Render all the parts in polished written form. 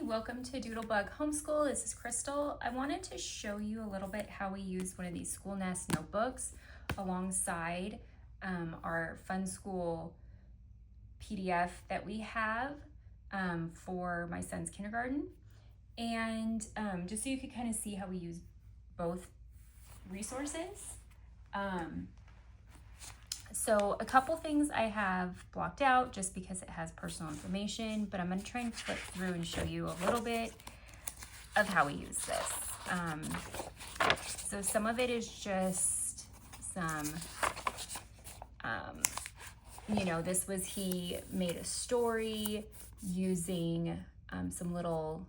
welcome to Doodlebug Homeschool. This is Crystal. I wanted to show you a little bit how we use one of these Schoolnest notebooks alongside our Fun School PDF that we have for my son's kindergarten. And just so you could kind of see how we use both resources. So a couple things I have blocked out just because it has personal information, but I'm going to try and flip through and show you a little bit of how we use this. So some of it is just some, this was, he made a story using some little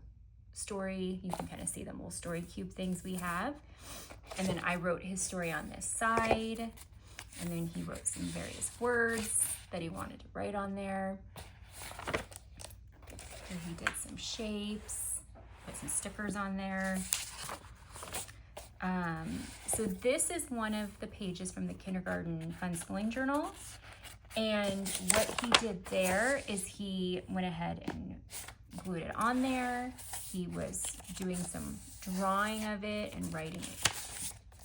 story, you can kind of see them little story cube things we have. And then I wrote his story on this side. And then he wrote some various words that he wanted to write on there. Here he did some shapes, put some stickers on there. So this is one of the pages from the Kindergarten Fun Schooling Journal. And what he did there is he went ahead and glued it on there. He was doing some drawing of it and writing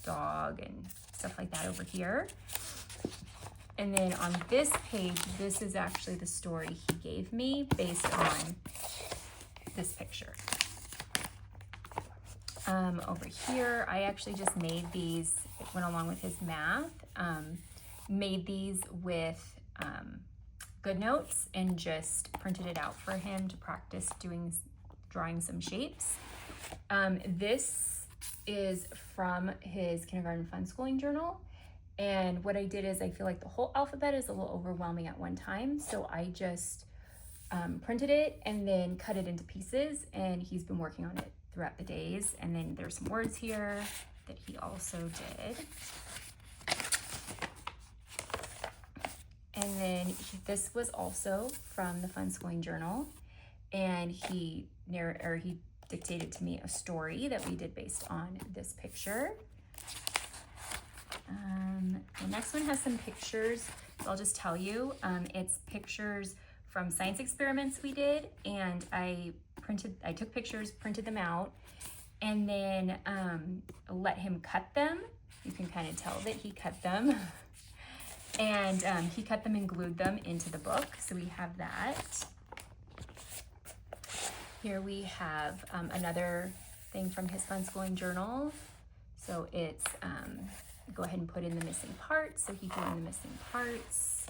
dog and stuff like that over here. And then on this page, this is actually the story he gave me based on this picture. Over here, I actually just made these, it went along with his math, made these with good notes and just printed it out for him to practice drawing some shapes. This is from his Kindergarten Fun Schooling Journal. And what I did is I feel like the whole alphabet is a little overwhelming at one time. So I just printed it and then cut it into pieces. And he's been working on it throughout the days. And then there's some words here that he also did. And then this was also from the Fun Schooling Journal. And he dictated to me a story that we did based on this picture. The next one has some pictures, so I'll just tell you, it's pictures from science experiments we did, and I took pictures, printed them out, and then let him cut them. You can kind of tell that he cut them. And he cut them and glued them into the book, so we have that. Here we have another thing from his Fun Schooling Journal. So it's go ahead and put in the missing parts. So he drew in the missing parts.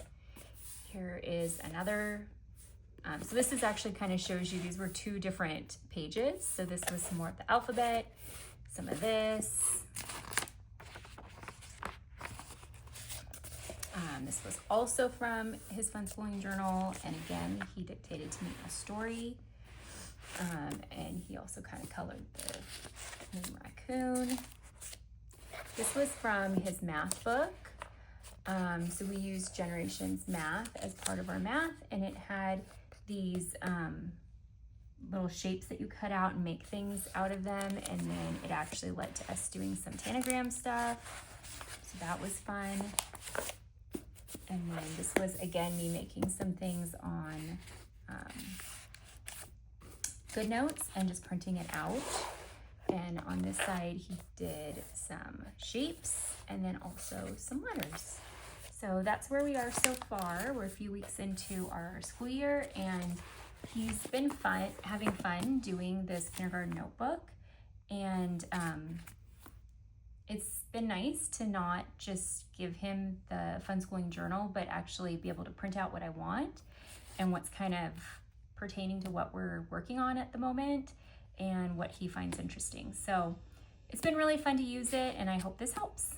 Here is another. So this is actually kind of shows you, these were two different pages. So this was some more of the alphabet, some of this. This was also from his Fun Schooling Journal. And again, he dictated to me a story. And he also kind of colored the main raccoon. This was from his math book. So we used Generations Math as part of our math, and it had these little shapes that you cut out and make things out of them, and then it actually led to us doing some tanagram stuff. So that was fun. And then this was, again, me making some things on good notes and just printing it out. And on this side, he did some shapes and then also some letters. So that's where we are so far. We're a few weeks into our school year, and he's been having fun doing this kindergarten notebook. And it's been nice to not just give him the Fun Schooling Journal, but actually be able to print out what I want and what's kind of pertaining to what we're working on at the moment and what he finds interesting. So it's been really fun to use it, and I hope this helps.